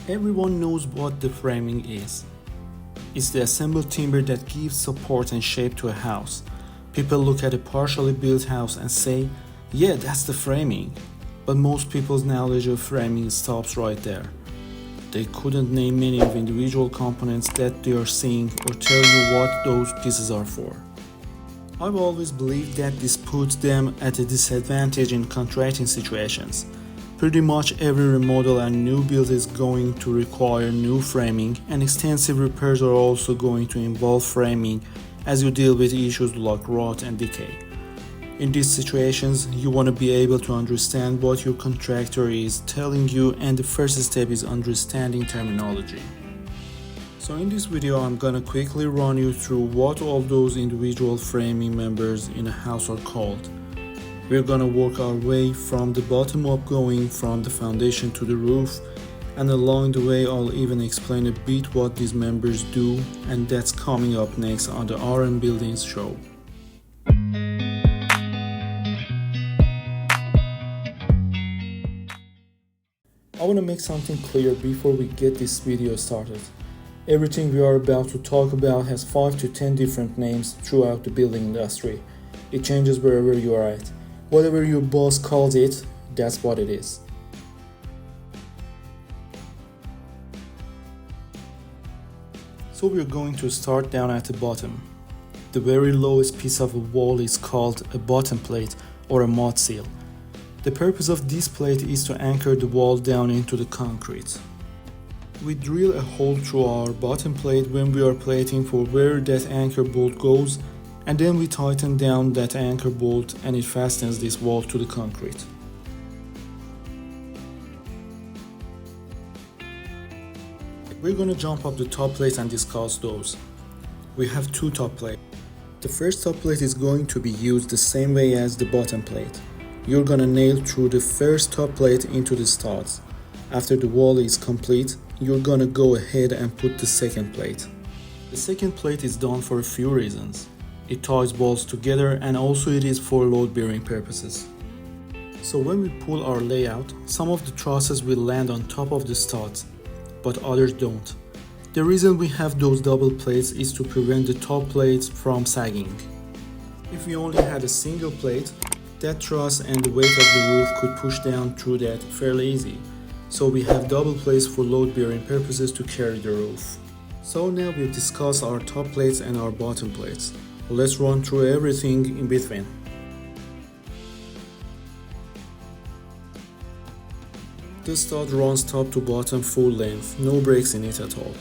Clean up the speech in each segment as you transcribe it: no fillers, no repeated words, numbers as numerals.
Everyone knows what the framing is. It's the assembled timber that gives support and shape to a house. People look at a partially built house and say, yeah, that's the framing. But most people's knowledge of framing stops right there. They couldn't name many of individual components that they are seeing or tell you what those pieces are for. I've always believed that this puts them at a disadvantage in contracting situations. Pretty much every remodel and new build is going to require new framing, and extensive repairs are also going to involve framing as you deal with issues like rot and decay. In these situations, you want to be able to understand what your contractor is telling you, and the first step is understanding terminology. So in this video, I'm gonna quickly run you through what all those individual framing members in a house are called. We're gonna work our way from the bottom up, going from the foundation to the roof, and along the way I'll even explain a bit what these members do, and that's coming up next on the RM Buildings show. I want to make something clear before we get this video started. Everything we are about to talk about has 5 to 10 different names throughout the building industry. It changes wherever you are at. Whatever your boss calls it, that's what it is. So we're going to start down at the bottom. The very lowest piece of a wall is called a bottom plate or a mud sill. The purpose of this plate is to anchor the wall down into the concrete. We drill a hole through our bottom plate when we are plating for where that anchor bolt goes, and then we tighten down that anchor bolt and it fastens this wall to the concrete. We're gonna jump up the top plate and discuss those. We have 2 top plates. The first top plate is going to be used the same way as the bottom plate. You're gonna nail through the first top plate into the studs. After the wall is complete, you're gonna go ahead and put the second plate. The second plate is done for a few reasons. It ties walls together, and also it is for load bearing purposes. So when we pull our layout, some of the trusses will land on top of the studs, but others don't. The reason we have those double plates is to prevent the top plates from sagging. If we only had a single plate, that truss and the weight of the roof could push down through that fairly easy. So we have double plates for load bearing purposes to carry the roof. So now we've discussed our top plates and our bottom plates. Let's run through everything in between. The stud runs top to bottom full length, no breaks in it at all.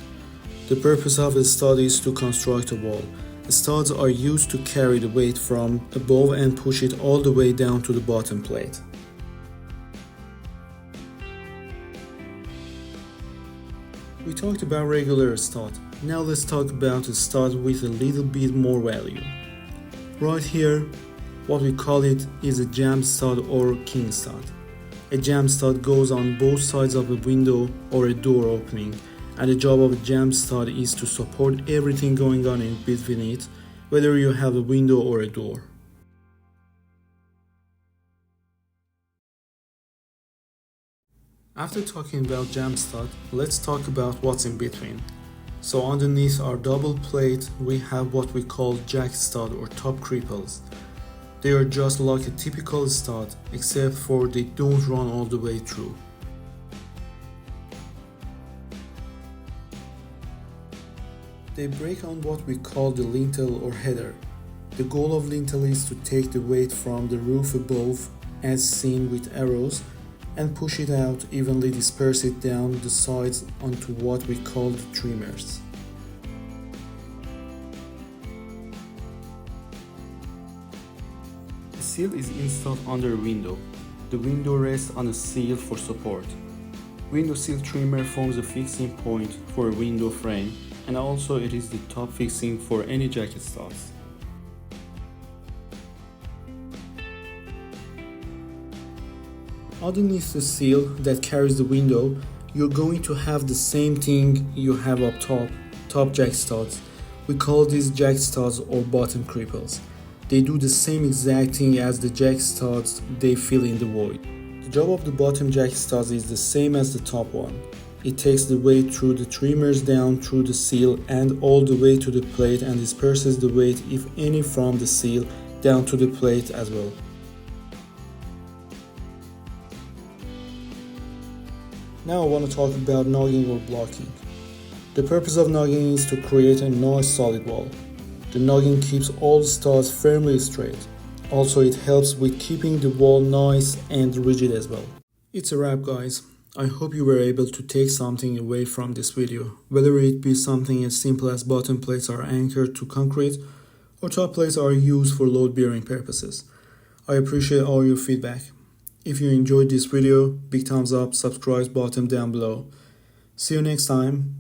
The purpose of a stud is to construct a wall. The studs are used to carry the weight from above and push it all the way down to the bottom plate. We talked about regular stud. Now let's talk about a stud with a little bit more value. Right here, what we call it is a jamb stud or king stud. A jamb stud goes on both sides of a window or a door opening, and the job of a jamb stud is to support everything going on in between it, whether you have a window or a door. After talking about jamb stud, let's talk about what's in between. So underneath our double plate, we have what we call jack stud or top cripples. They are just like a typical stud, except for they don't run all the way through. They break on what we call the lintel or header. The goal of lintel is to take the weight from the roof above, as seen with arrows, and push it out, evenly disperse it down the sides onto what we call the trimmers. The sill is installed under a window. The window rests on a sill for support. Window sill trimmer forms a fixing point for a window frame, and also it is the top fixing for any jacket studs. Underneath the sill that carries the window, you're going to have the same thing you have up top jack studs. We call these jack studs or bottom cripples. They do the same exact thing as the jack studs, they fill in the void. The job of the bottom jack studs is the same as the top one. It takes the weight through the trimmers down through the sill and all the way to the plate and disperses the weight, if any, from the sill down to the plate as well. Now I want to talk about nogging or blocking. The purpose of nogging is to create a nice solid wall. The nogging keeps all studs firmly straight. Also, it helps with keeping the wall nice and rigid as well. It's a wrap, guys. I hope you were able to take something away from this video, whether it be something as simple as bottom plates are anchored to concrete or top plates are used for load bearing purposes. I appreciate all your feedback. If you enjoyed this video, big thumbs up, subscribe button down below. See you next time.